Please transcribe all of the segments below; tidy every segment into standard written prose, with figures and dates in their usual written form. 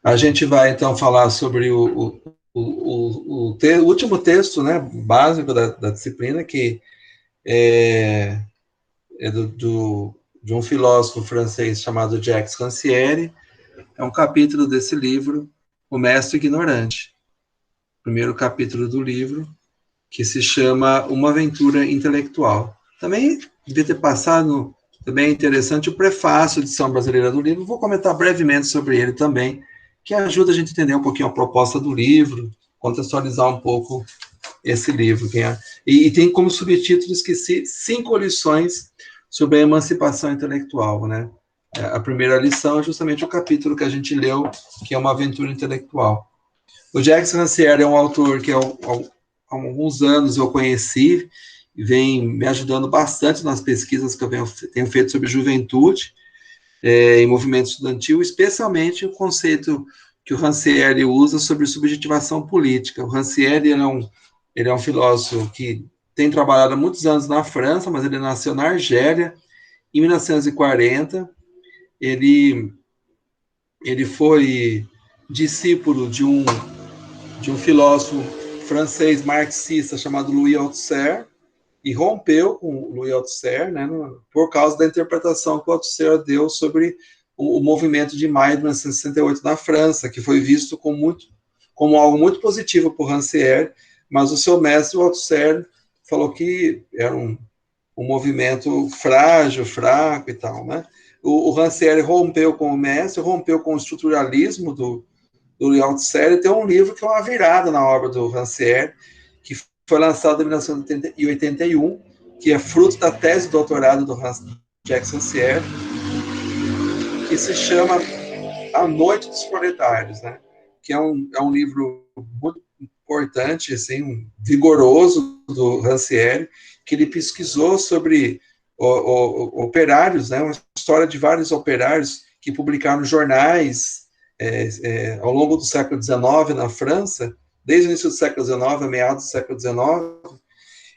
A gente vai, então, falar sobre o último texto, né, básico da disciplina, que é de um filósofo francês chamado Jacques Rancière. É um capítulo desse livro, O Mestre Ignorante. Primeiro capítulo do livro, que se chama Uma Aventura Intelectual. Também devia ter passado, também é interessante, o prefácio de edição brasileira do livro. Vou comentar brevemente sobre ele também, que ajuda a gente a entender um pouquinho a proposta do livro, contextualizar um pouco esse livro. E tem como subtítulo, esqueci, 5 lições sobre a emancipação intelectual, né? A primeira lição é justamente o capítulo que a gente leu, que é Uma Aventura Intelectual. O Jacques Rancière é um autor que há alguns anos eu conheci e vem me ajudando bastante nas pesquisas que eu tenho feito sobre juventude e movimento estudantil, especialmente o conceito que o Rancière usa sobre subjetivação política. O Rancière ele é um filósofo que tem trabalhado há muitos anos na França, mas ele nasceu na Argélia em 1940. Ele foi discípulo de um filósofo francês marxista chamado Louis Althusser, e rompeu com Louis Althusser, né, por causa da interpretação que o Althusser deu sobre o movimento de maio de 1968 na França, que foi visto como algo muito positivo por Rancière, mas o seu mestre, o Althusser, falou que era um movimento frágil, fraco e tal, né? O Rancière rompeu com o mestre, rompeu com o estruturalismo do Althusser, e tem um livro que é uma virada na obra do Rancière, que foi lançado em 1981, que é fruto da tese de doutorado do Jacques Rancière, que se chama A Noite dos Proletários, né? Que é um livro muito importante, assim, vigoroso do Rancière, que ele pesquisou sobre operários, né? Uma história de vários operários que publicaram jornais ao longo do século XIX na França, desde o início do século XIX, a meados do século XIX,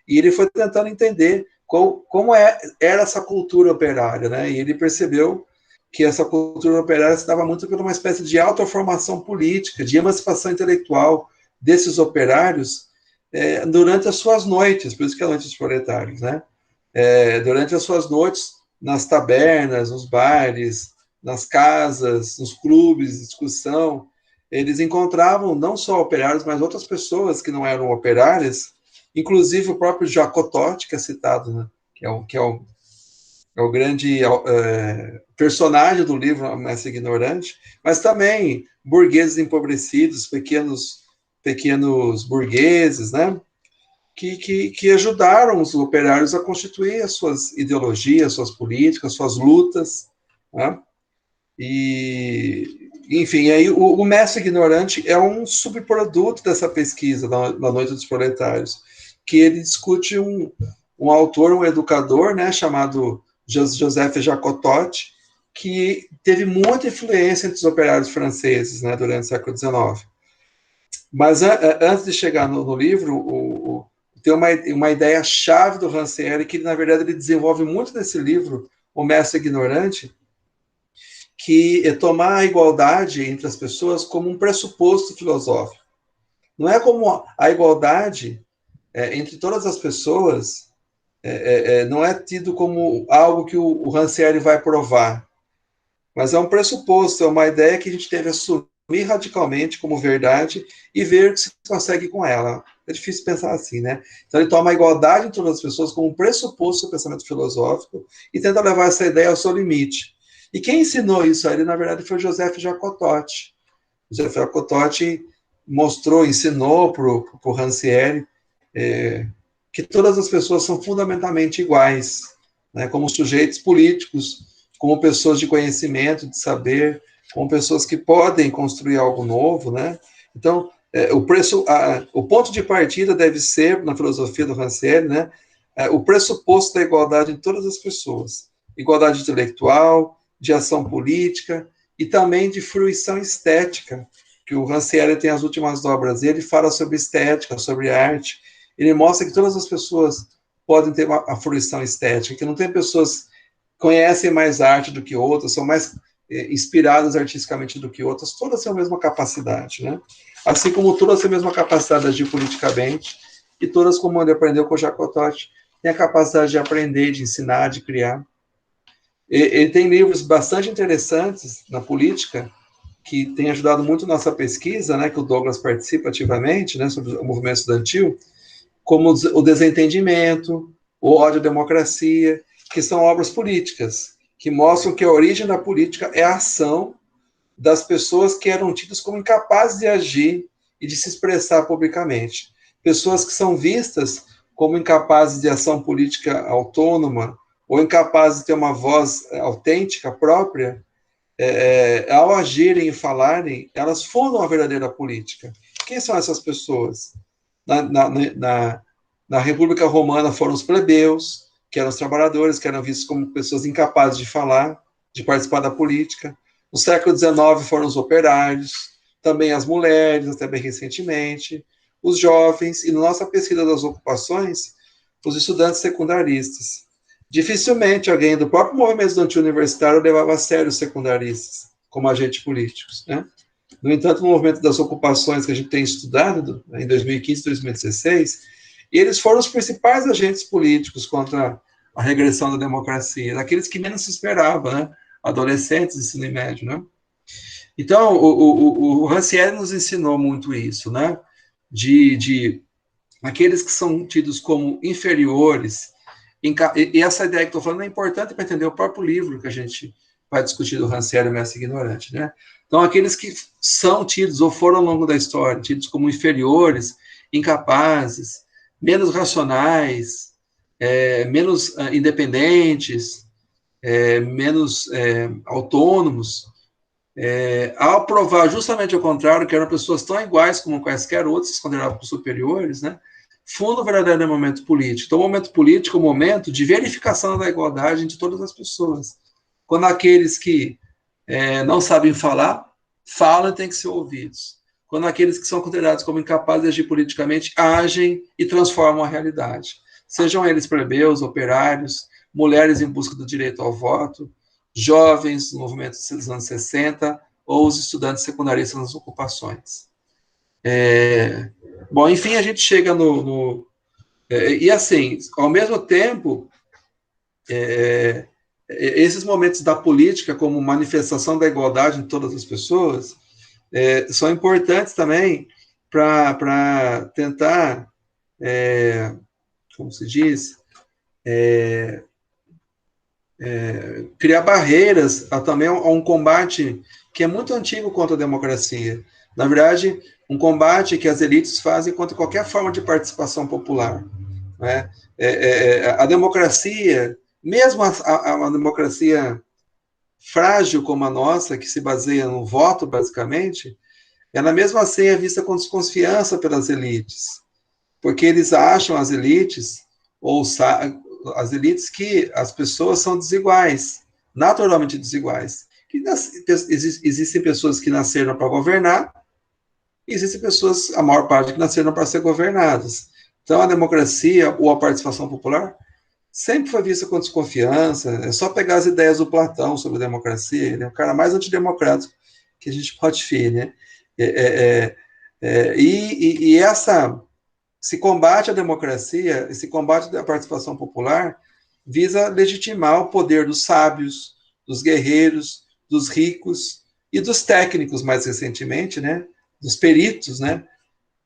e ele foi tentando entender como era essa cultura operária, né? E ele percebeu que essa cultura operária se dava muito por uma espécie de autoformação política, de emancipação intelectual desses operários durante as suas noites, por isso que é a Noite dos Proletários, né? Durante as suas noites, nas tabernas, nos bares, nas casas, nos clubes de discussão, eles encontravam não só operários, mas outras pessoas que não eram operárias, inclusive o próprio Jacques Todt, que é citado, né? que é o grande personagem do livro, O Mestre Ignorante, mas também burgueses empobrecidos, pequenos burgueses, né? Que ajudaram os operários a constituir as suas ideologias, suas políticas, suas lutas, né? E, enfim, aí o Mestre Ignorante é um subproduto dessa pesquisa na Noite dos Proletários, que ele discute um autor, um educador, né, chamado Joseph Jacques Todt, que teve muita influência entre os operários franceses, né, durante o século XIX. Mas antes de chegar no livro, tem uma ideia-chave do Rancière, que, na verdade, ele desenvolve muito nesse livro, O Mestre Ignorante, que é tomar a igualdade entre as pessoas como um pressuposto filosófico. Não é como a igualdade entre todas as pessoas não é tido como algo que o Rancière vai provar, mas é um pressuposto, é uma ideia que a gente deve assumir radicalmente como verdade e ver o que se consegue com ela. É difícil pensar assim, né? Então ele toma a igualdade entre todas as pessoas como um pressuposto do pensamento filosófico e tenta levar essa ideia ao seu limite. E quem ensinou isso a ele, na verdade, foi Joseph Jacques Todt. Joseph Jacques Todt ensinou para o Rancière que todas as pessoas são fundamentalmente iguais, né, como sujeitos políticos, como pessoas de conhecimento, de saber, como pessoas que podem construir algo novo, né? Então, o ponto de partida deve ser, na filosofia do Rancière, né, o pressuposto da igualdade em todas as pessoas. Igualdade intelectual, de ação política e também de fruição estética, que o Rancière tem as últimas obras dele, fala sobre estética, sobre arte. Ele mostra que todas as pessoas podem ter a fruição estética, que não tem pessoas que conhecem mais arte do que outras, são mais inspiradas artisticamente do que outras, todas têm a mesma capacidade, né? Assim como todas têm a mesma capacidade de agir politicamente, e todas, como ele aprendeu com o Jacotot, têm a capacidade de aprender, de ensinar, de criar. Ele tem livros bastante interessantes na política, que tem ajudado muito nossa pesquisa, né, que o Douglas participa ativamente, né, sobre o movimento estudantil, como o Desentendimento, o Ódio à Democracia, que são obras políticas, que mostram que a origem da política é a ação das pessoas que eram tidas como incapazes de agir e de se expressar publicamente. Pessoas que são vistas como incapazes de ação política autônoma ou incapazes de ter uma voz autêntica própria, ao agirem e falarem, elas fundam a verdadeira política. Quem são essas pessoas? Na República Romana foram os plebeus, que eram os trabalhadores, que eram vistos como pessoas incapazes de falar, de participar da política. No século XIX foram os operários, também as mulheres, até bem recentemente, os jovens, e na nossa pesquisa das ocupações, os estudantes secundaristas. Dificilmente alguém do próprio movimento estudantil universitário levava a sério os secundaristas como agentes políticos, né? No entanto, no movimento das ocupações que a gente tem estudado, em 2015 e 2016, eles foram os principais agentes políticos contra a regressão da democracia, daqueles que menos se esperava, né? Adolescentes, ensino médio, né? Então, o Rancière nos ensinou muito isso, né? De aqueles que são tidos como inferiores, e essa ideia que estou falando é importante para entender o próprio livro que a gente vai discutir do Rancière, o Mestre Ignorante, né? Então, aqueles que são tidos, ou foram ao longo da história, tidos como inferiores, incapazes, menos racionais, menos independentes, menos autônomos, ao provar justamente o contrário, que eram pessoas tão iguais como quaisquer outros, se consideravam superiores, né? Funda o verdadeiro momento político. Então, o momento político é o momento de verificação da igualdade de todas as pessoas. Quando aqueles que não sabem falar, falam e têm que ser ouvidos. Quando aqueles que são considerados como incapazes de agir politicamente, agem e transformam a realidade. Sejam eles plebeus, operários, mulheres em busca do direito ao voto, jovens no movimento dos anos 60, ou os estudantes secundaristas nas ocupações. Bom, enfim, a gente chega e assim, ao mesmo tempo, esses momentos da política como manifestação da igualdade de todas as pessoas são importantes também para tentar, como se diz, criar barreiras também a um combate que é muito antigo contra a democracia. Na verdade, um combate que as elites fazem contra qualquer forma de participação popular, né? A democracia, mesmo a democracia frágil como a nossa, que se baseia no voto, basicamente, ela mesmo assim é vista com desconfiança pelas elites, porque eles acham, as elites, as elites, que as pessoas são desiguais, naturalmente desiguais. Que existem pessoas que nasceram para governar, e existem pessoas, a maior parte, que nasceram para ser governadas. Então, a democracia ou a participação popular sempre foi vista com desconfiança. É só pegar as ideias do Platão sobre a democracia, ele é o cara mais antidemocrático que a gente pode ver, né? Esse combate à democracia, esse combate à participação popular, visa legitimar o poder dos sábios, dos guerreiros, dos ricos e dos técnicos, mais recentemente, né? Dos peritos, né?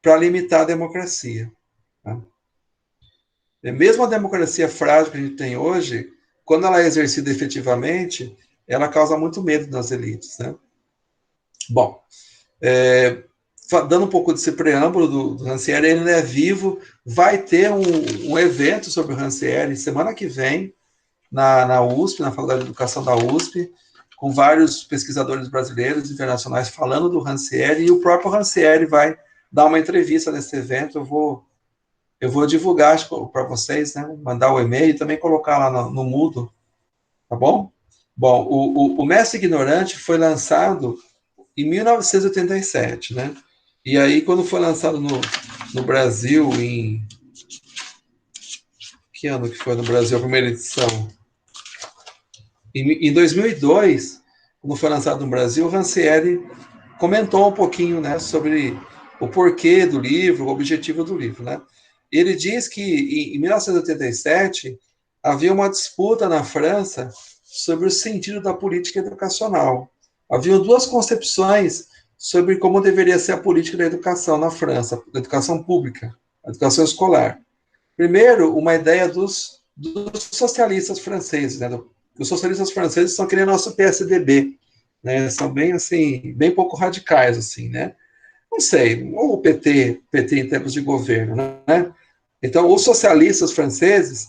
Para limitar a democracia. Tá? Mesmo a democracia frágil que a gente tem hoje, quando ela é exercida efetivamente, ela causa muito medo nas elites, né? Bom, dando um pouco desse preâmbulo do Rancière, ele é vivo, vai ter um evento sobre o Rancière semana que vem, na USP, na Faculdade de Educação da USP, com vários pesquisadores brasileiros e internacionais falando do Rancière, e o próprio Rancière vai dar uma entrevista nesse evento. Eu vou divulgar para vocês, né? Mandar o e-mail e também colocar lá no Moodle, tá bom? Bom, o Mestre Ignorante foi lançado em 1987, né? E aí, quando foi lançado no Brasil, em... Que ano que foi no Brasil a primeira edição? Em 2002, quando foi lançado no Brasil, o Rancière comentou um pouquinho, né, sobre o porquê do livro, o objetivo do livro, né? Ele diz que em 1987 havia uma disputa na França sobre o sentido da política educacional. Havia duas concepções sobre como deveria ser a política da educação na França, da educação pública, a educação escolar. Primeiro, uma ideia dos socialistas franceses, né? Os socialistas franceses estão querendo nosso PSDB, né? São bem assim, bem pouco radicais assim, né? Não sei, ou o PT em termos de governo, né? Então, os socialistas franceses,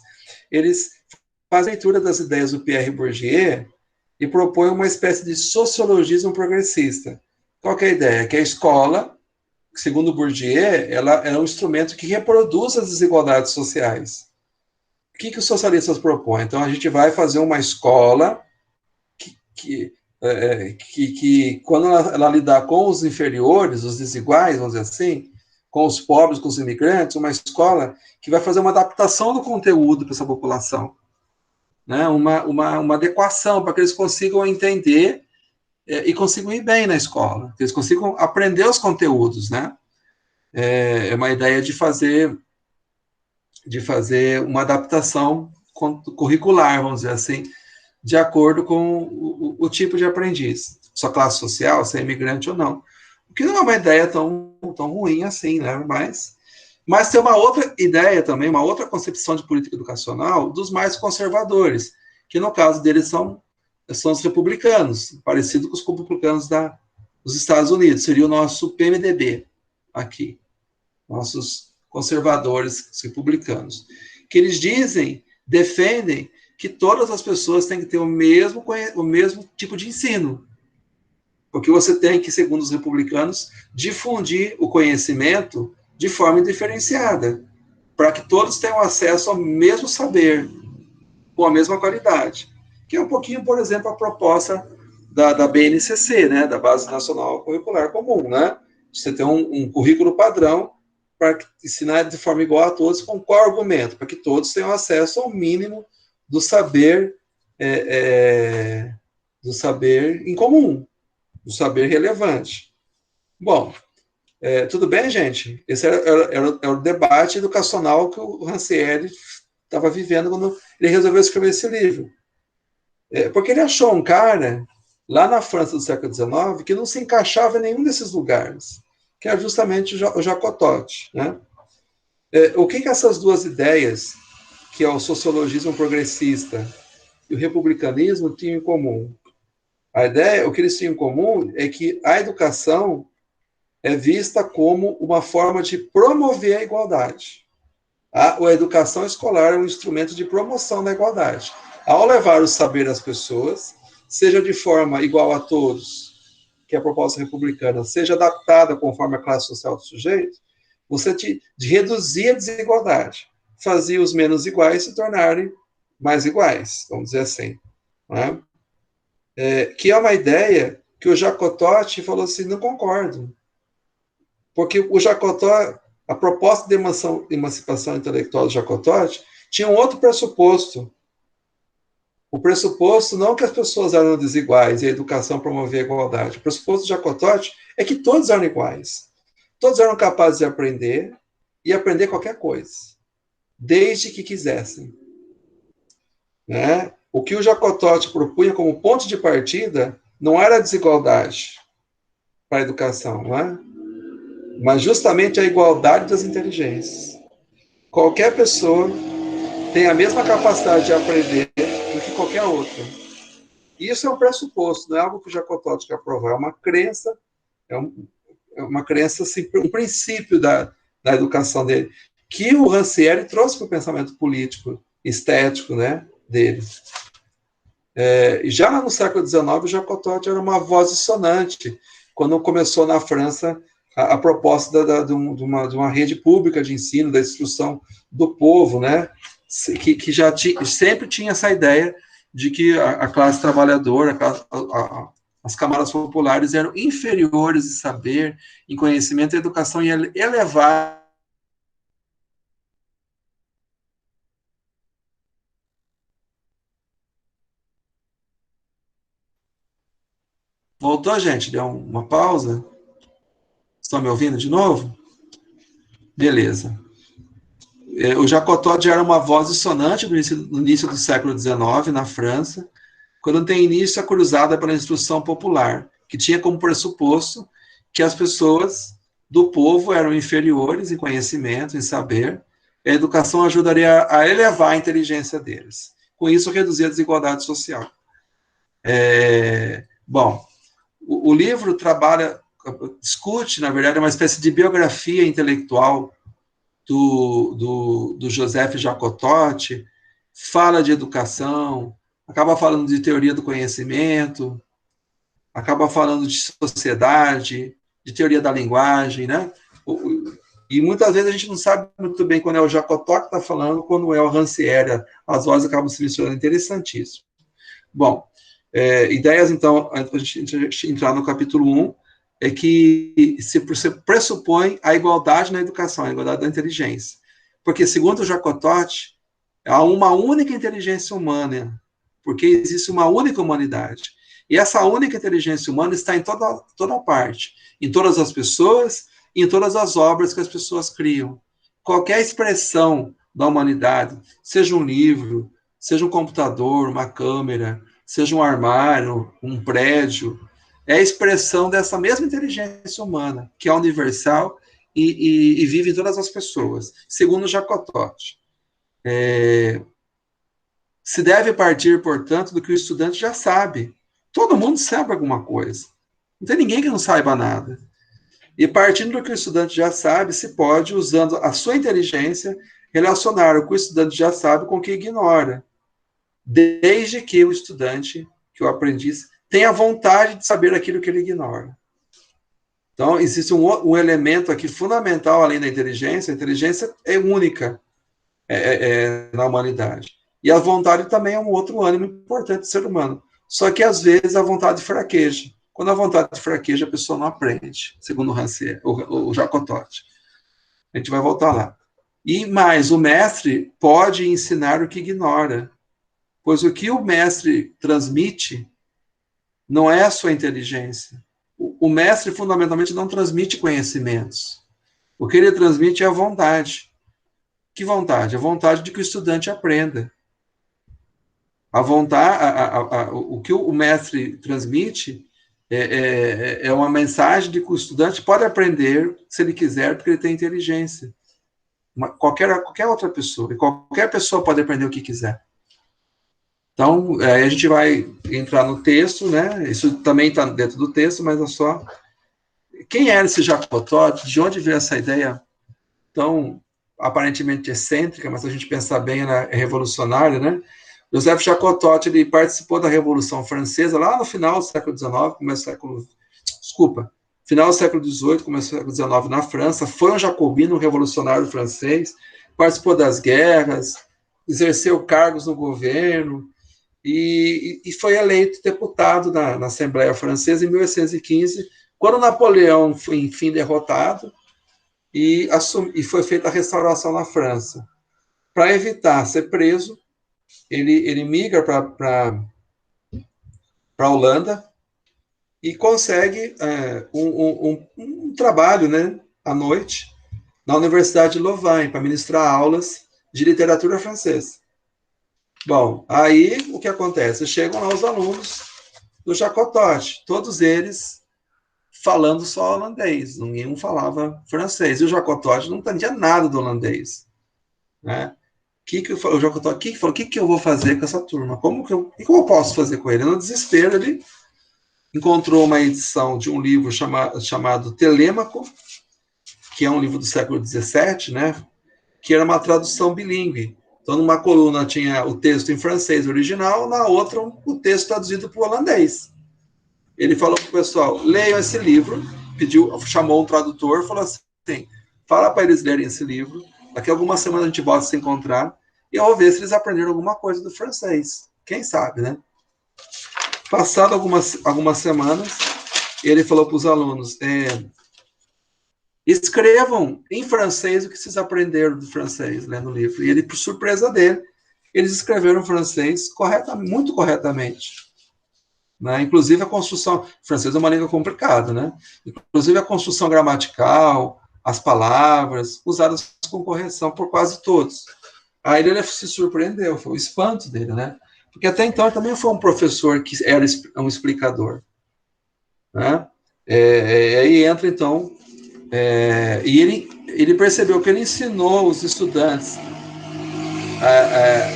eles fazem leitura das ideias do Pierre Bourdieu e propõem uma espécie de sociologismo progressista. Qual que é a ideia? Que a escola, segundo Bourdieu, ela é um instrumento que reproduz as desigualdades sociais. O que os socialistas propõem? Então, a gente vai fazer uma escola que quando ela lidar com os inferiores, os desiguais, vamos dizer assim, com os pobres, com os imigrantes, uma escola que vai fazer uma adaptação do conteúdo para essa população, né? Uma adequação para que eles consigam entender e consigam ir bem na escola, que eles consigam aprender os conteúdos, né? É uma ideia de fazer uma adaptação curricular, vamos dizer assim, de acordo com o tipo de aprendiz, sua classe social, se é imigrante ou não. O que não é uma ideia tão ruim assim, né? Mas tem uma outra ideia também, uma outra concepção de política educacional dos mais conservadores, que no caso deles são os republicanos, parecido com os republicanos dos Estados Unidos, seria o nosso PMDB aqui, nossos conservadores republicanos, que eles defendem que todas as pessoas têm que ter o mesmo tipo de ensino, porque você tem que, segundo os republicanos, difundir o conhecimento de forma diferenciada, para que todos tenham acesso ao mesmo saber, com a mesma qualidade. Que é um pouquinho, por exemplo, a proposta da BNCC, né, da Base Nacional Curricular Comum, né? Você tem um currículo padrão para ensinar de forma igual a todos, com qual argumento? Para que todos tenham acesso ao mínimo do saber, do saber em comum, do saber relevante. Bom, tudo bem, gente? Esse era o debate educacional que o Rancière estava vivendo quando ele resolveu escrever esse livro. Porque ele achou um cara, lá na França do século XIX, que não se encaixava em nenhum desses lugares, que era justamente o Jacotot. Né? O que essas duas ideias, que é o sociologismo progressista e o republicanismo, tinham em comum? A ideia, o que eles tinham em comum é que a educação é vista como uma forma de promover a igualdade. A educação escolar é um instrumento de promoção da igualdade. Ao levar o saber às pessoas, seja de forma igual a todos, que é a proposta republicana, seja adaptada conforme a classe social do sujeito, você de reduzir a desigualdade, fazia os menos iguais se tornarem mais iguais, vamos dizer assim. Né? Que é uma ideia que o Jacotot falou assim, não concordo. Porque o Jacotot, a proposta de emancipação intelectual do Jacotot tinha um outro pressuposto. O pressuposto não que as pessoas eram desiguais e a educação promovia a igualdade. O pressuposto do Jacotot é que todos eram iguais. Todos eram capazes de aprender e aprender qualquer coisa, desde que quisessem. Né? O que o Jacotot propunha como ponto de partida não era a desigualdade para a educação, não é? Mas justamente a igualdade das inteligências. Qualquer pessoa tem a mesma capacidade de aprender do que qualquer outra. Isso é um pressuposto, não é algo que o Jacotot quer provar, é uma crença, é, uma crença, assim, um princípio da educação dele, que o Rancière trouxe para o pensamento político, estético, né, dele. Já no século XIX, o Jacotot era uma voz dissonante, quando começou na França a proposta de uma rede pública de ensino, da instrução do povo, né? Que sempre tinha essa ideia de que a classe trabalhadora, as camadas populares eram inferiores em saber, em conhecimento e educação, e elevar Voltou, gente? Deu uma pausa? Estão me ouvindo de novo? Beleza. O Jacotot já era uma voz dissonante no início do século XIX, na França, quando tem início a cruzada pela instrução popular, que tinha como pressuposto que as pessoas do povo eram inferiores em conhecimento, em saber, e a educação ajudaria a elevar a inteligência deles. Com isso, reduzir a desigualdade social. Bom, o livro discute, na verdade, uma espécie de biografia intelectual do Joseph Jacotot, fala de educação, acaba falando de teoria do conhecimento, acaba falando de sociedade, de teoria da linguagem, né? E muitas vezes a gente não sabe muito bem quando é o Jacotot que está falando, quando é o Rancière, as vozes acabam se misturando, interessantíssimo. Bom, ideias, então, antes de a gente entrar no capítulo 1, é que se pressupõe a igualdade na educação, a igualdade da inteligência. Porque, segundo o Jacotot, há uma única inteligência humana, porque existe uma única humanidade. E essa única inteligência humana está em toda parte, em todas as pessoas, em todas as obras que as pessoas criam. Qualquer expressão da humanidade, seja um livro, seja um computador, uma câmera, seja um armário, um prédio, é a expressão dessa mesma inteligência humana, que é universal e vive em todas as pessoas, segundo Jacotot. Se deve partir, portanto, do que o estudante já sabe. Todo mundo sabe alguma coisa. Não tem ninguém que não saiba nada. E partindo do que o estudante já sabe, se pode, usando a sua inteligência, relacionar o que o estudante já sabe com o que ignora, desde que o estudante, que o aprendiz, tenha vontade de saber aquilo que ele ignora. Então, existe um elemento aqui fundamental, além da inteligência. A inteligência é única na humanidade. E a vontade também é um outro ânimo importante do ser humano. Só que, às vezes, a vontade fraqueja. Quando a vontade fraqueja, a pessoa não aprende, segundo o Rancière, o Jacotot. A gente vai voltar lá. E mais, o mestre pode ensinar o que ignora, pois o que o mestre transmite não é a sua inteligência. O mestre, fundamentalmente, não transmite conhecimentos. O que ele transmite é a vontade. Que vontade? A vontade de que o estudante aprenda. A vontade, o que o mestre transmite é uma mensagem de que o estudante pode aprender se ele quiser, porque ele tem inteligência. Qualquer outra pessoa, e qualquer pessoa pode aprender o que quiser. Então, a gente vai entrar no texto, né? Isso também está dentro do texto, mas é só... Quem era esse Jacotot? De onde veio essa ideia tão aparentemente excêntrica, mas se a gente pensar bem, ela é revolucionária, né? Joseph Jacotot, ele participou da Revolução Francesa lá no final do século XIX, final do século XVIII, começo do século XIX na França, foi um jacobino, um revolucionário francês, participou das guerras, exerceu cargos no governo e foi eleito deputado na Assembleia Francesa em 1815, quando Napoleão foi, enfim, derrotado, e foi feita a restauração na França. Para evitar ser preso, ele migra para a Holanda e consegue um trabalho, né, à noite, na Universidade de Louvain, para ministrar aulas de literatura francesa. Bom, aí o que acontece? Chegam lá os alunos do Jacotot, todos eles falando só holandês, nenhum falava francês, e o Jacotot não entendia nada do holandês, né? O Jacotot falou, o que eu vou fazer com essa turma? O que eu posso fazer com ele? No desespero, ele encontrou uma edição de um livro chamado Telêmaco, que é um livro do século XVII, né? Que era uma tradução bilíngue. Então, numa coluna tinha o texto em francês original, na outra o texto traduzido para o holandês. Ele falou para o pessoal, leiam esse livro, chamou um tradutor, falou assim, fala para eles lerem esse livro, daqui a algumas semanas a gente volta a se encontrar, e eu vou ver se eles aprenderam alguma coisa do francês. Quem sabe, né? Passado algumas semanas, ele falou para os alunos, escrevam em francês o que vocês aprenderam do francês, né, no livro. E ele, por surpresa dele, eles escreveram francês muito corretamente. né? Inclusive a construção, francês é uma língua complicada, né? Inclusive a construção gramatical, as palavras, usadas com correção por quase todos. Aí ele se surpreendeu, foi o espanto dele, né? Porque até então ele também foi um professor que era um explicador, né? Aí entra, então, e ele percebeu que ele ensinou os estudantes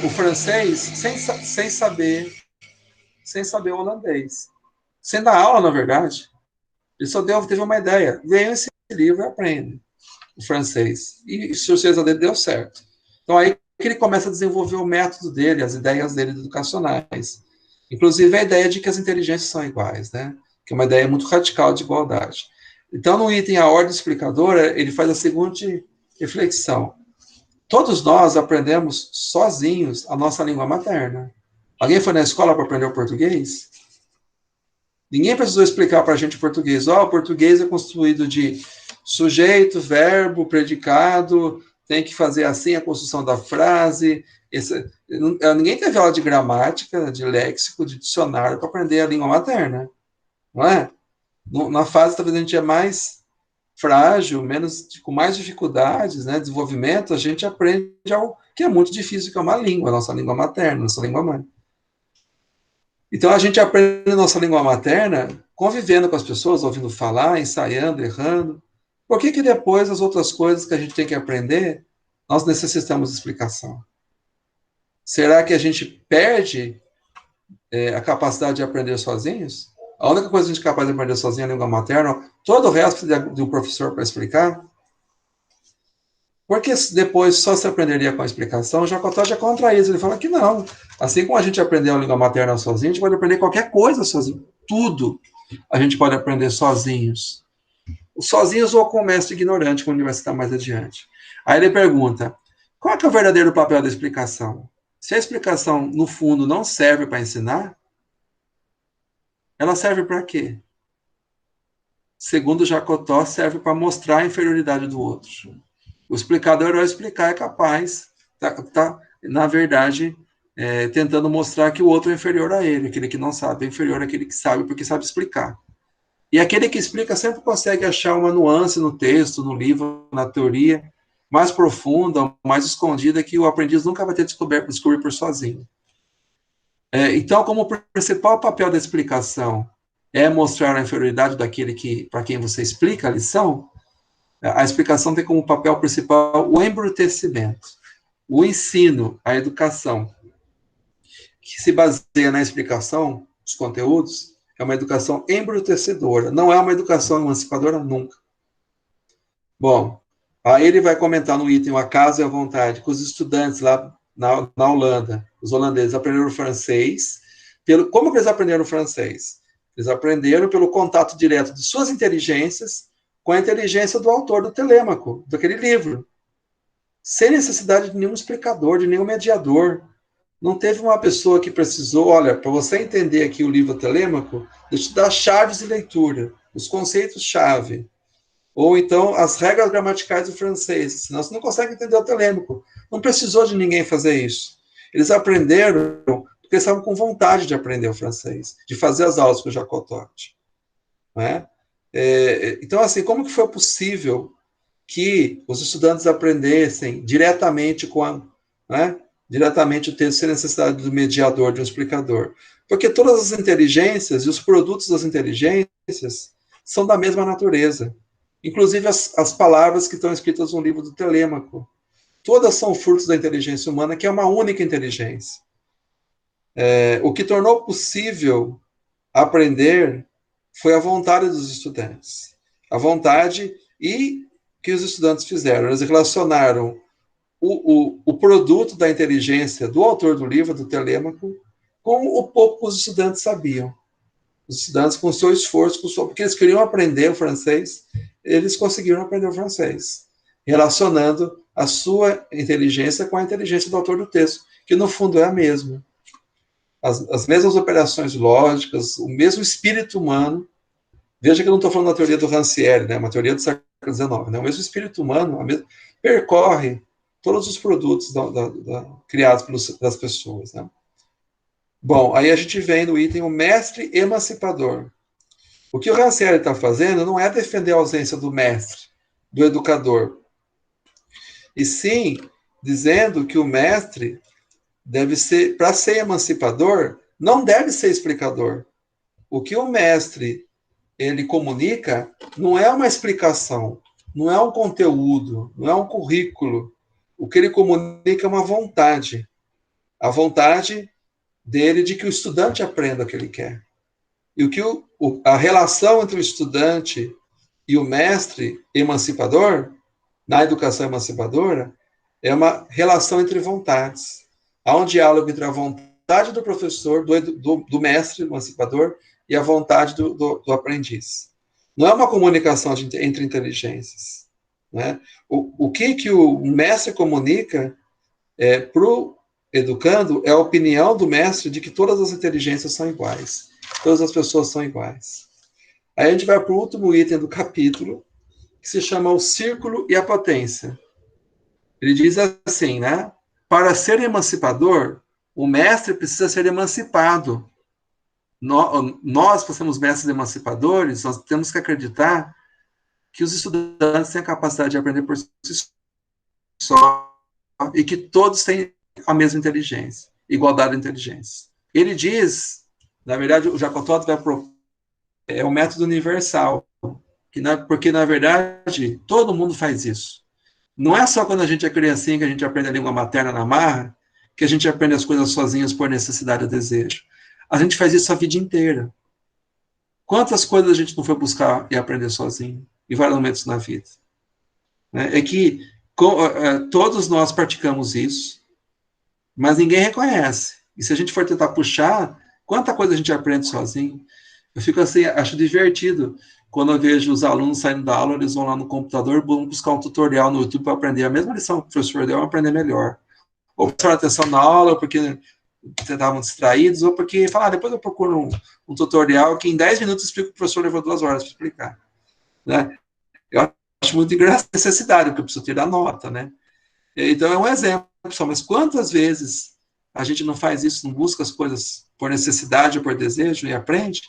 o francês sem saber o holandês. Sem dar aula, na verdade. Ele só teve uma ideia. Venha esse livro e aprende o francês. E surpresa dele deu certo. Então aí que ele começa a desenvolver o método dele, as ideias dele educacionais. Inclusive a ideia de que as inteligências são iguais, né? Que é uma ideia muito radical de igualdade. Então, no item A Ordem Explicadora, ele faz a seguinte reflexão. Todos nós aprendemos sozinhos a nossa língua materna. Alguém foi na escola para aprender o português? Ninguém precisou explicar para a gente o português. O português é construído de sujeito, verbo, predicado, tem que fazer assim a construção da frase. Ninguém teve aula de gramática, de léxico, de dicionário para aprender a língua materna, não é? Na fase talvez a gente é mais frágil, com mais dificuldades, né, desenvolvimento, a gente aprende algo que é muito difícil, que é uma língua, a nossa língua materna, nossa língua mãe. Então, a gente aprende a nossa língua materna convivendo com as pessoas, ouvindo falar, ensaiando, errando. Por que depois as outras coisas que a gente tem que aprender, nós necessitamos de explicação? Será que a gente perde a capacidade de aprender sozinhos? A única coisa que a gente é capaz de aprender sozinho é a língua materna, todo o resto do professor para explicar? Porque depois só se aprenderia com a explicação, o Jacotó já contra isso. Ele fala que não. Assim como a gente aprendeu a língua materna sozinho, a gente pode aprender qualquer coisa sozinho. Tudo a gente pode aprender sozinhos. Sozinhos ou com o mestre ignorante, quando ele vai citar mais adiante. Aí ele pergunta, qual é o verdadeiro papel da explicação? Se a explicação, no fundo, não serve para ensinar, ela serve para quê? Segundo Jacotó, serve para mostrar a inferioridade do outro. O explicador, ao explicar, é capaz, na verdade, tentando mostrar que o outro é inferior a ele, aquele que não sabe é inferior àquele que sabe, porque sabe explicar. E aquele que explica sempre consegue achar uma nuance no texto, no livro, na teoria, mais profunda, mais escondida, que o aprendiz nunca vai ter descobrir por sozinho. Então, como o principal papel da explicação é mostrar a inferioridade daquele para quem você explica a lição, a explicação tem como papel principal o embrutecimento, o ensino, a educação, que se baseia na explicação dos conteúdos, é uma educação embrutecedora, não é uma educação emancipadora nunca. Bom, aí ele vai comentar no item O Acaso e a Vontade, que os estudantes lá na Holanda, os holandeses, aprenderam francês. Como que eles aprenderam francês? Eles aprenderam pelo contato direto de suas inteligências com a inteligência do autor do Telêmaco, daquele livro. Sem necessidade de nenhum explicador, de nenhum mediador. Não teve uma pessoa que precisou, olha, para você entender aqui o livro Telêmaco, eu te dar chaves de leitura, os conceitos-chave, ou então as regras gramaticais do francês, senão você não consegue entender o Telêmaco. Não precisou de ninguém fazer isso. Eles aprenderam porque estavam com vontade de aprender o francês, de fazer as aulas com o Jacotot. Né? Então, assim, como que foi possível que os estudantes aprendessem diretamente diretamente o texto sem necessidade do mediador, de um explicador? Porque todas as inteligências e os produtos das inteligências são da mesma natureza. Inclusive as palavras que estão escritas no livro do Telêmaco. Todas são frutos da inteligência humana, que é uma única inteligência. O que tornou possível aprender foi a vontade dos estudantes. A vontade e que os estudantes fizeram. Eles relacionaram o produto da inteligência do autor do livro, do Telêmaco, com o pouco que os estudantes sabiam. Os estudantes, com o seu esforço, porque eles queriam aprender o francês, eles conseguiram aprender o francês, relacionando a sua inteligência com a inteligência do autor do texto, que no fundo é a mesma. As mesmas operações lógicas, o mesmo espírito humano. Veja que eu não estou falando da teoria do Rancière, né? Uma teoria do século XIX. Né? O mesmo espírito humano percorre todos os produtos criados pelas pessoas. Né? Bom, aí a gente vem no item o mestre emancipador. O que o Rancière está fazendo não é defender a ausência do mestre, do educador, e sim dizendo que o mestre deve ser, para ser emancipador, não deve ser explicador. O que o mestre ele comunica não é uma explicação, não é um conteúdo, não é um currículo. O que ele comunica é uma vontade. A vontade dele de que o estudante aprenda o que ele quer. E o que a relação entre o estudante e o mestre emancipador, na educação emancipadora, é uma relação entre vontades. Há um diálogo entre a vontade do professor, do mestre emancipador, e a vontade do aprendiz. Não é uma comunicação entre inteligências. Né? O que o mestre comunica para o educando é a opinião do mestre de que todas as inteligências são iguais, todas as pessoas são iguais. Aí a gente vai para o último item do capítulo, que se chama o círculo e a potência. Ele diz assim, né? Para ser emancipador, o mestre precisa ser emancipado. Nós, que somos mestres emancipadores, nós temos que acreditar que os estudantes têm a capacidade de aprender por si só e que todos têm a mesma inteligência, igualdade de inteligência. Ele diz, na verdade, o Jacotot vai propor, é o método universal, porque, na verdade, todo mundo faz isso. Não é só quando a gente é criancinha que a gente aprende a língua materna na marra, que a gente aprende as coisas sozinhos por necessidade ou desejo. A gente faz isso a vida inteira. Quantas coisas a gente não foi buscar e aprender sozinho, em vários momentos na vida? É que todos nós praticamos isso, mas ninguém reconhece. E se a gente for tentar puxar, quanta coisa a gente aprende sozinho? Eu fico assim, acho divertido quando eu vejo os alunos saindo da aula, eles vão lá no computador, vão buscar um tutorial no YouTube para aprender a mesma lição que o professor deu, vão aprender melhor. Ou prestar atenção na aula porque estavam distraídos, ou porque falar, depois eu procuro um tutorial que em 10 minutos explica o que o professor levou 2 horas para explicar. Né? Eu acho muito engraçado a necessidade, porque eu preciso tirar nota, né? Então é um exemplo, mas quantas vezes a gente não faz isso, não busca as coisas por necessidade ou por desejo e aprende?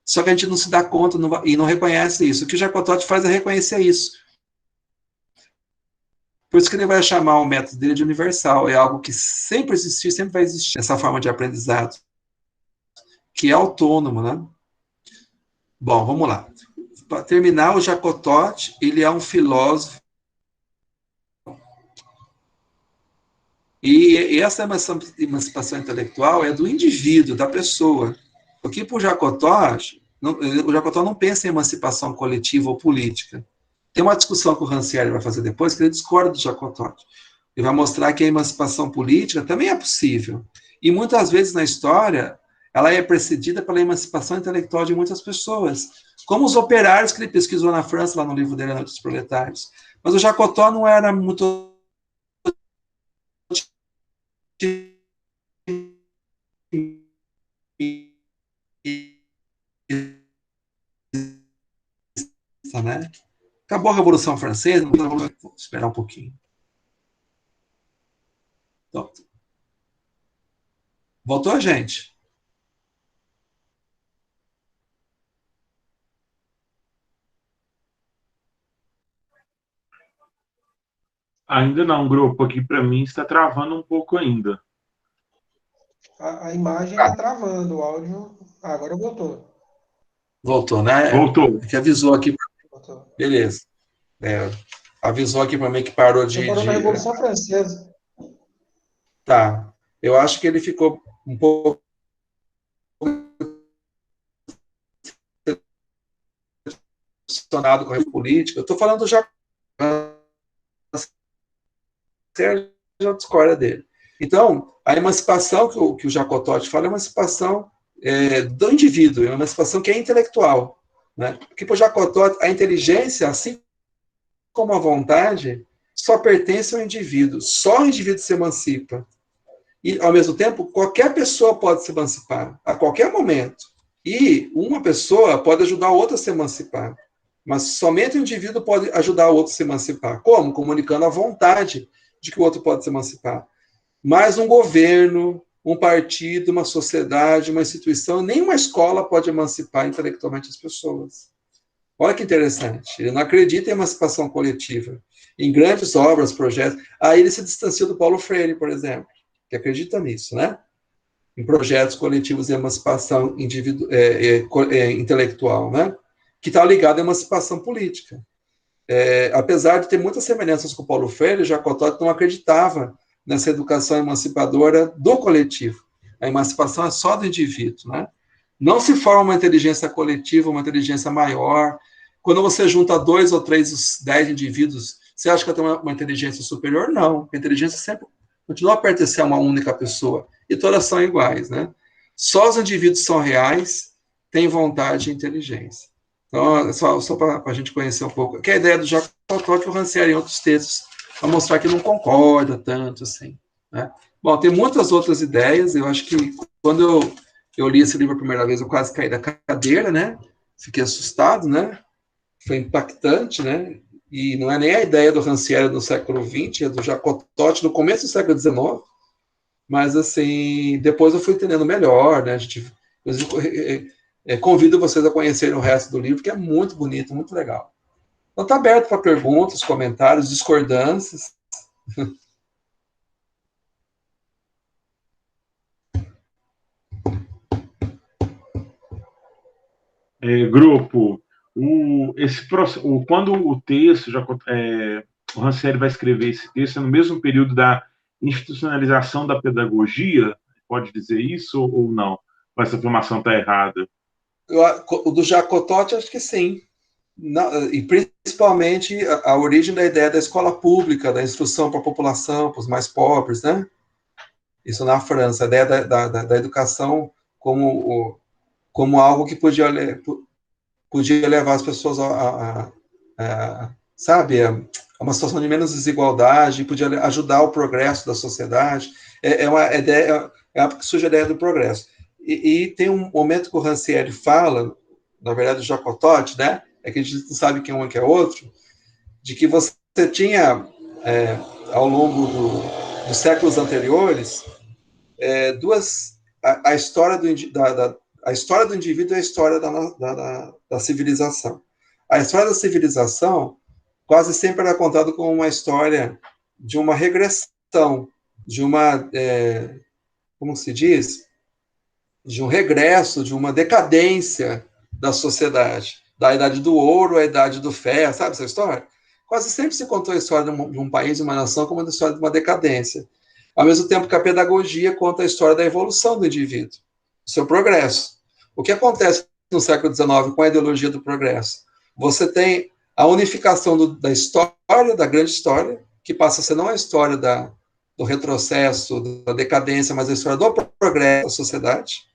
Só que a gente não se dá conta e não reconhece isso. O que o Jacotot faz é reconhecer isso. Por isso que ele vai chamar o método dele de universal. É algo que sempre existiu, sempre vai existir. Essa forma de aprendizado, que é autônomo, né? Bom, vamos lá. Para terminar, o Jacotot, ele é um filósofo. E essa emancipação intelectual é do indivíduo, da pessoa. Porque para o Jacotot não pensa em emancipação coletiva ou política. Tem uma discussão que o Rancière vai fazer depois, que ele discorda do Jacotot. Ele vai mostrar que a emancipação política também é possível. E muitas vezes na história, ela é precedida pela emancipação intelectual de muitas pessoas, como os operários que ele pesquisou na França, lá no livro dele, A Noite dos Proletários. Mas o Jacotot não era muito né? Acabou a Revolução Francesa, vou esperar um pouquinho. Então, voltou a gente. Ainda não, grupo. Aqui para mim está travando um pouco ainda. A imagem está travando, o áudio. Agora voltou. Voltou, né? Voltou. Que avisou aqui. Voltou. Beleza. Avisou aqui para mim que parou Você parou na Revolução Francesa. Tá. Eu acho que ele ficou um pouco relacionado com a política. Eu estou falando já já discorda dele. Então, a emancipação que o Jacotot fala é uma emancipação do indivíduo, é uma emancipação que é intelectual. Né? Porque para o Jacotot, a inteligência, assim como a vontade, só pertence ao indivíduo. Só o indivíduo se emancipa. E, ao mesmo tempo, qualquer pessoa pode se emancipar, a qualquer momento. E uma pessoa pode ajudar a outra a se emancipar. Mas somente o indivíduo pode ajudar o outro a se emancipar. Como? Comunicando a vontade de que o outro pode se emancipar. Mas um governo, um partido, uma sociedade, uma instituição, nenhuma escola pode emancipar intelectualmente as pessoas. Olha que interessante. Ele não acredita em emancipação coletiva. Em grandes obras, projetos. Aí ele se distancia do Paulo Freire, por exemplo, que acredita nisso, né? Em projetos coletivos de emancipação intelectual, né? Que está ligado à emancipação política. Apesar de ter muitas semelhanças com o Paulo Freire, Jacques Todt não acreditava nessa educação emancipadora do coletivo. A emancipação é só do indivíduo, né? Não se forma uma inteligência coletiva, uma inteligência maior. Quando você junta 2 ou 3, 10 indivíduos, você acha que tem uma inteligência superior? Não. A inteligência sempre continua a pertencer a uma única pessoa. E todas são iguais, né? Só os indivíduos são reais, têm vontade e inteligência. Então, só para a gente conhecer um pouco. Que é a ideia do Jacques Todt, o Rancière em outros textos, para mostrar que não concorda tanto, assim, né? Bom, tem muitas outras ideias. Eu acho que quando eu li esse livro a primeira vez, eu quase caí da cadeira, né? Fiquei assustado, né? Foi impactante, né? E não é nem a ideia do Rancière no século XX, é do Jacques Todt no começo do século XIX, mas, assim, depois eu fui entendendo melhor, né? Convido vocês a conhecerem o resto do livro, que é muito bonito, muito legal. Então, está aberto para perguntas, comentários, discordâncias. Grupo, quando o texto, o Rancière vai escrever esse texto, é no mesmo período da institucionalização da pedagogia, pode dizer isso ou não? Ou essa afirmação está errada? O do Jacques Todt, acho que sim. E principalmente a origem da ideia da escola pública, da instrução para a população, para os mais pobres, né? Isso na França, a ideia da educação como algo que podia levar as pessoas sabe, a uma situação de menos desigualdade, podia ajudar o progresso da sociedade. Uma ideia, que surge a ideia do progresso. E tem um momento que o Rancière fala, na verdade o Jacques Todt, né? É que a gente não sabe quem é um e quem é outro, de que você tinha, ao longo dos séculos anteriores, a história a história do indivíduo é a história da civilização. A história da civilização quase sempre era contada como uma história de uma regressão, de uma, como se diz, de um regresso, de uma decadência da sociedade, da idade do ouro à idade do ferro, sabe essa história? Quase sempre se contou a história de um país, de uma nação, como a história de uma decadência. Ao mesmo tempo que a pedagogia conta a história da evolução do indivíduo, do seu progresso. O que acontece no século XIX com a ideologia do progresso? Você tem a unificação da história, da grande história, que passa a ser não a história do retrocesso, da decadência, mas a história do progresso da sociedade.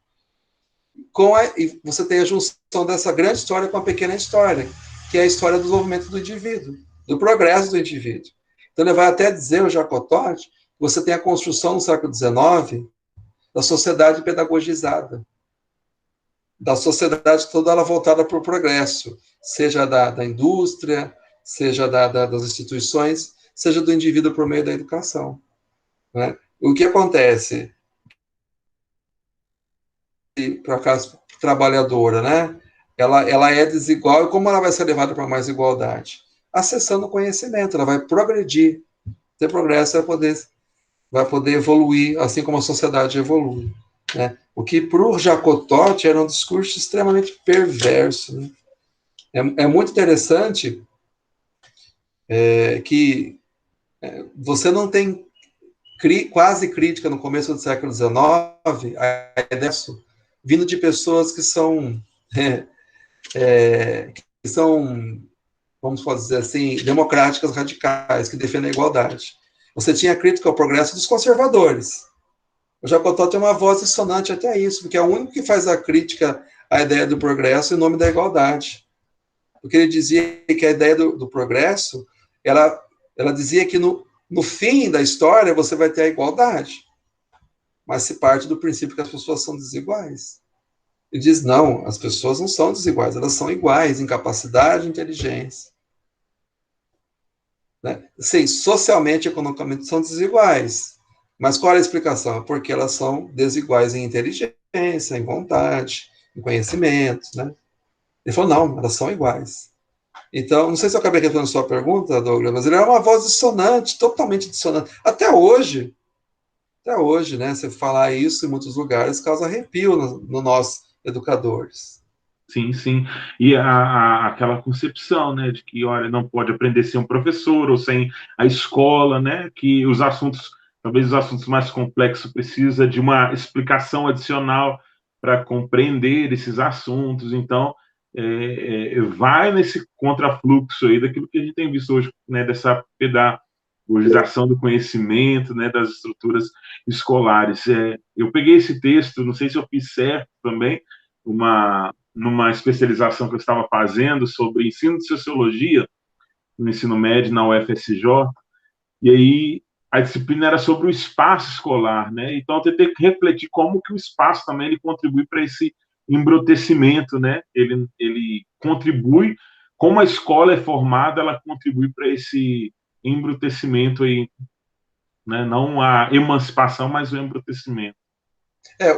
E você tem a junção dessa grande história com a pequena história, que é a história do desenvolvimento do indivíduo, do progresso do indivíduo. Então, ele vai até dizer, o Jacques Todt, você tem a construção no século XIX da sociedade pedagogizada, da sociedade toda ela voltada para o progresso, seja da indústria, seja das instituições, seja do indivíduo por meio da educação, né? O que acontece para a classe trabalhadora, né? Ela é desigual, e como ela vai ser levada para mais igualdade? Acessando o conhecimento, ela vai progredir. Ter progresso vai poder evoluir, assim como a sociedade evolui, né? O que para o Jacques Todt era um discurso extremamente perverso, né? É muito interessante que você não tem quase crítica no começo do século XIX a ideia vindo de pessoas que são, vamos dizer assim, democráticas radicais, que defendem a igualdade. Você tinha crítica ao progresso dos conservadores. O Jacques Todt tem uma voz dissonante até isso, porque é o único que faz a crítica à ideia do progresso em nome da igualdade. Porque ele dizia que a ideia do progresso, ela dizia que no fim da história você vai ter a igualdade, mas se parte do princípio que as pessoas são desiguais. Ele diz, não, as pessoas não são desiguais, elas são iguais em capacidade e inteligência. Né? Sim, socialmente e economicamente são desiguais, Mas qual é a explicação? Porque elas são desiguais em inteligência, em vontade, em conhecimento, né? Ele falou, não, elas são iguais. Então, não sei se eu acabei respondendo a sua pergunta, Douglas, mas ele era uma voz dissonante, totalmente dissonante. Até hoje, né? Você falar isso em muitos lugares causa arrepio no nós, educadores. Sim, sim. E aquela concepção, né, de que, olha, não pode aprender sem um professor ou sem a escola, né, que os assuntos, talvez os assuntos mais complexos, precisa de uma explicação adicional para compreender esses assuntos. Então, vai nesse contrafluxo aí daquilo que a gente tem visto hoje, né, dessa pedagogização do conhecimento, né, das estruturas escolares. Eu peguei esse texto, não sei se eu fiz certo também, numa especialização que eu estava fazendo sobre ensino de sociologia no ensino médio na UFSJ, e aí a disciplina era sobre o espaço escolar, né? Então eu tentei refletir como que o espaço também ele contribui para esse embrutecimento, né? Ele contribui, como a escola é formada, ela contribui para esse embrutecimento aí, né? Não a emancipação, mas o embrutecimento.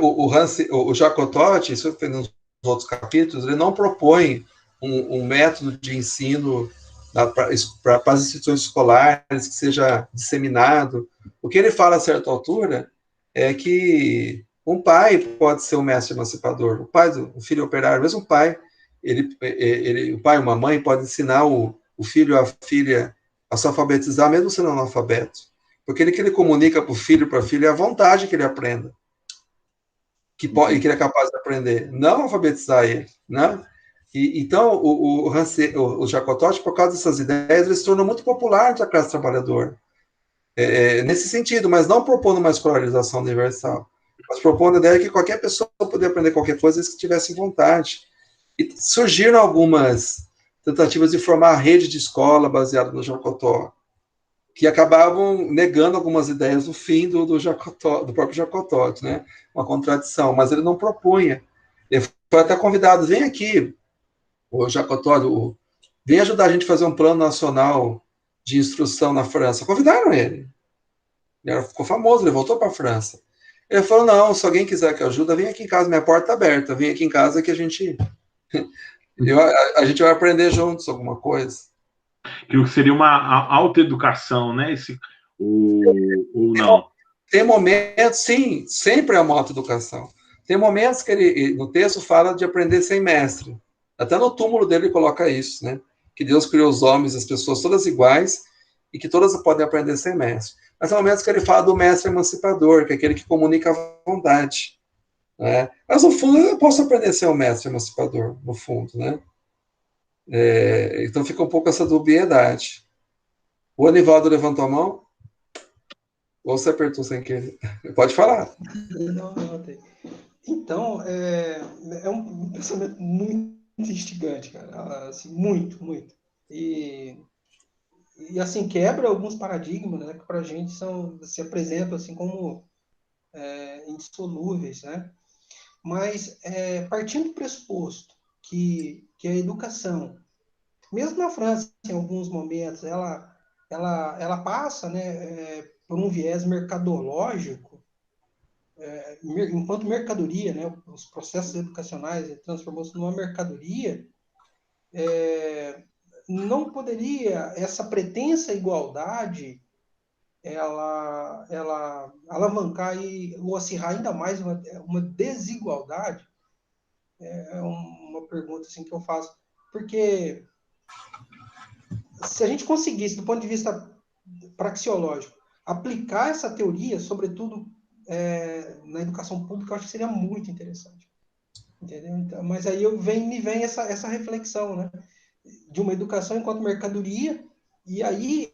O Jacotot, isso foi nos outros capítulos, ele não propõe um método de ensino para as instituições escolares que seja disseminado. O que ele fala a certa altura é que um pai pode ser um mestre emancipador. O filho operário, mesmo o pai, o pai ou uma mãe pode ensinar o filho ou a filha a se alfabetizar, mesmo sendo analfabeto. Porque que ele comunica para o filho e para a filha é a vontade que ele aprenda. Que ele é capaz de aprender, não alfabetizar ele, né? Então, o Jacotot, por causa dessas ideias, ele se tornou muito popular entre a classe trabalhadora. Nesse sentido, mas não propondo uma escolarização universal, mas propondo a ideia de que qualquer pessoa poderia aprender qualquer coisa se tivesse vontade. E surgiram algumas tentativas de formar a rede de escola baseada no Jacotot, que acabavam negando algumas ideias do fim do Jacotot, do próprio Jacotot, né? Uma contradição, mas ele não propunha. Ele foi até convidado, vem aqui, o Jacotot, vem ajudar a gente a fazer um plano nacional de instrução na França. Convidaram ele. Ele ficou famoso, ele voltou para a França. Ele falou, não, se alguém quiser que ajude, vem aqui em casa, minha porta está aberta, vem aqui em casa que a gente vai aprender juntos alguma coisa. Que seria uma autoeducação, né? Ou não? Tem momentos, sim, sempre é uma autoeducação. Tem momentos que ele, no texto, fala de aprender sem mestre. Até no túmulo dele ele coloca isso, né? Que Deus criou os homens, as pessoas todas iguais e que todas podem aprender sem mestre. Mas há momentos que ele fala do mestre emancipador, que é aquele que comunica a vontade. Né? Mas, no fundo, eu posso aprender sem um mestre emancipador, no fundo, né? Então fica um pouco essa dubiedade. O Anivaldo levantou a mão? Ou você apertou sem querer? Pode falar. Não, então, é um pensamento muito instigante, cara. Assim, muito, muito. E assim, quebra alguns paradigmas, né? Que para a gente se apresentam assim como indissolúveis, né? Mas, partindo do pressuposto que a educação, mesmo na França, em alguns momentos, ela passa, né, por um viés mercadológico, enquanto mercadoria, né, os processos educacionais transformou-se numa mercadoria, não poderia essa pretensa igualdade ela alavancar ou acirrar ainda mais uma desigualdade? É uma pergunta assim que eu faço, porque se a gente conseguisse, do ponto de vista praxeológico, aplicar essa teoria, sobretudo na educação pública, eu acho que seria muito interessante. Entendeu? Então, mas aí me vem essa reflexão, né? De uma educação enquanto mercadoria, e aí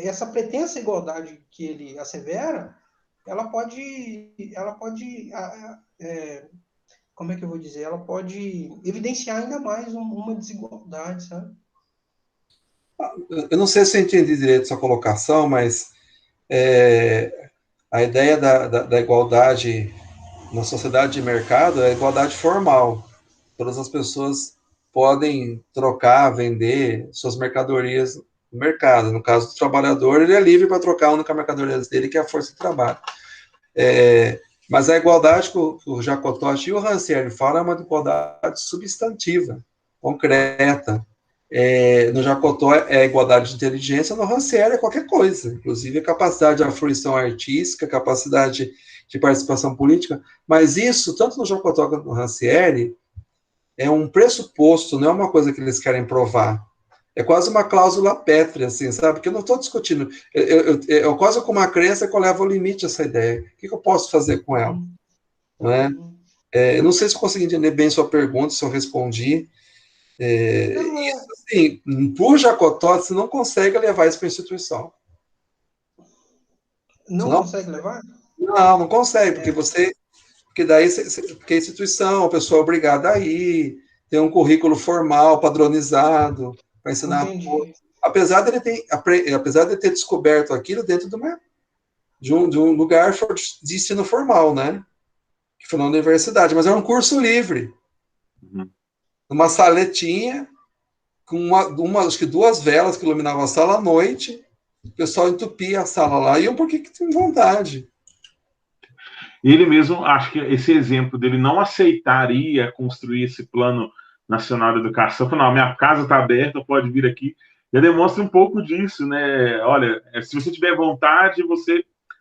essa pretensa igualdade que ele assevera, ela pode como é que eu vou dizer? Ela pode evidenciar ainda mais uma desigualdade, sabe? Eu não sei se eu entendi direito sua colocação, mas a ideia da igualdade na sociedade de mercado é a igualdade formal. Todas as pessoas podem trocar, vender suas mercadorias no mercado. No caso do trabalhador, ele é livre para trocar a única mercadoria dele, que é a força de trabalho. Mas a igualdade que o Jacotot e o Rancière falam é uma igualdade substantiva, concreta. No Jacotot é igualdade de inteligência, no Rancière é qualquer coisa, inclusive a capacidade de fruição artística, capacidade de participação política, mas isso, tanto no Jacotot quanto no Rancière, é um pressuposto, não é uma coisa que eles querem provar. É quase uma cláusula pétrea, assim, sabe? Porque eu não estou discutindo. Eu quase com uma crença que eu levo ao limite essa ideia. O que eu posso fazer com ela? Não é? Eu não sei se eu consegui entender bem sua pergunta, se eu respondi. Isso, assim, por Jacotot, você não consegue levar isso para a instituição. Não consegue levar? Não consegue, porque porque daí porque a instituição, a pessoa é obrigada a ir, tem um currículo formal, padronizado, para ensinar. Entendi. Apesar de ele ter descoberto aquilo dentro de um lugar de ensino formal, né? Que foi na universidade, mas era um curso livre. Uma saletinha, com acho que 2 velas que iluminavam a sala à noite, o pessoal entupia a sala lá, iam porque tinham vontade. Ele mesmo, acho que esse exemplo dele não aceitaria construir esse plano nacional de educação, não, minha casa está aberta, pode vir aqui, já demonstra um pouco disso, né? Olha, se você tiver vontade,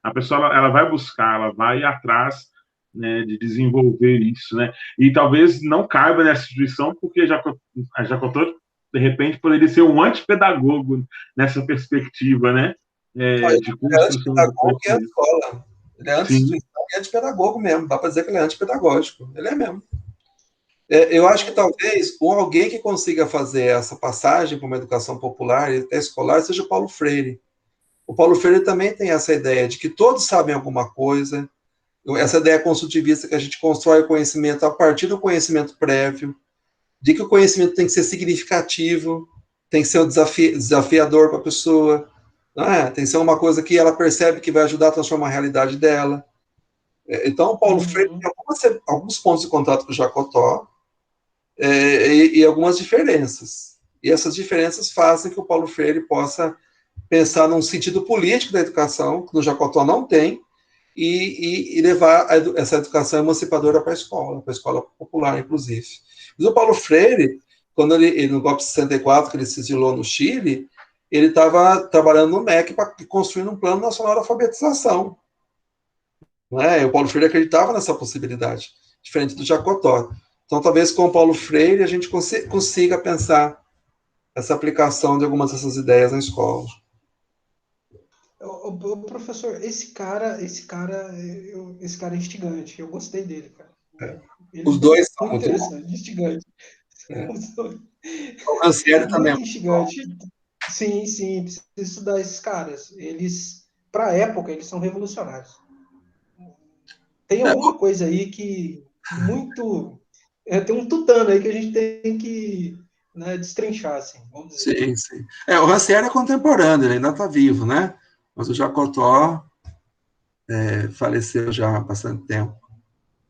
a pessoa ela vai buscar, ela vai atrás, né, de desenvolver isso, né? E talvez não caiba nessa instituição, porque a Jacotot, de repente, poderia ser um antipedagogo nessa perspectiva, né? De construção do conhecimento. Ele é anti-instituição e antipedagogo mesmo. Dá para dizer que ele é antipedagógico. Ele é mesmo. Eu acho que talvez alguém que consiga fazer essa passagem para uma educação popular e até escolar seja o Paulo Freire. O Paulo Freire também tem essa ideia de que todos sabem alguma coisa, essa ideia construtivista que a gente constrói o conhecimento a partir do conhecimento prévio, de que o conhecimento tem que ser significativo, tem que ser desafiador para a pessoa, tem que ser uma coisa que ela percebe que vai ajudar a transformar a realidade dela. Então, o Paulo Freire tem alguns pontos de contato com o Jacotot e algumas diferenças. E essas diferenças fazem que o Paulo Freire possa pensar num sentido político da educação, que no Jacotot não tem, e levar essa educação emancipadora para a escola popular, inclusive. Mas o Paulo Freire, quando ele no golpe de 64, que ele se exilou no Chile, ele estava trabalhando no MEC para construir um plano nacional de alfabetização. Né? E o Paulo Freire acreditava nessa possibilidade, diferente do Jacotot. Então, talvez com o Paulo Freire a gente consiga pensar essa aplicação de algumas dessas ideias na escola. O professor, esse cara é instigante. Eu gostei dele, cara. Os dois são muito interessante, instigante. O Rancière também. Muito instigante. Sim, precisa estudar esses caras. Eles, para a época, eles são revolucionários. Tem alguma coisa aí que muito... tem um tutano aí que a gente tem que destrinchar, assim, vamos dizer. Sim. O Rancière é contemporâneo, ele ainda está vivo, né? Mas o Jacotot faleceu já há bastante tempo,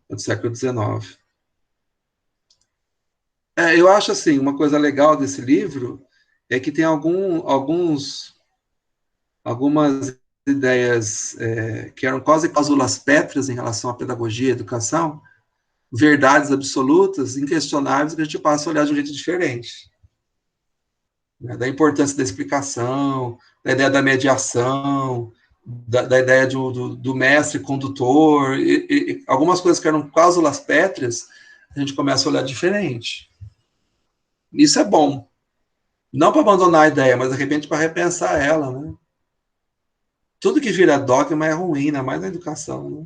no século XIX. Eu acho, assim, uma coisa legal desse livro é que tem algumas ideias que eram quase cláusulas pétreas em relação à pedagogia e educação, verdades absolutas, inquestionáveis, que a gente passa a olhar de um jeito diferente. Da importância da explicação, da ideia da mediação, da ideia do mestre condutor, e algumas coisas que eram cláusulas pétreas, a gente começa a olhar diferente. Isso é bom. Não para abandonar a ideia, mas de repente para repensar ela, né? Tudo que vira dogma é ruim, ainda mais na educação, né?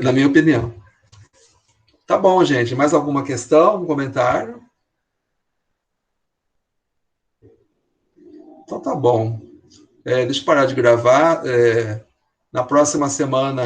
Na minha opinião. Tá bom, gente. Mais alguma questão, algum comentário? Então tá bom. Deixa eu parar de gravar. Na próxima semana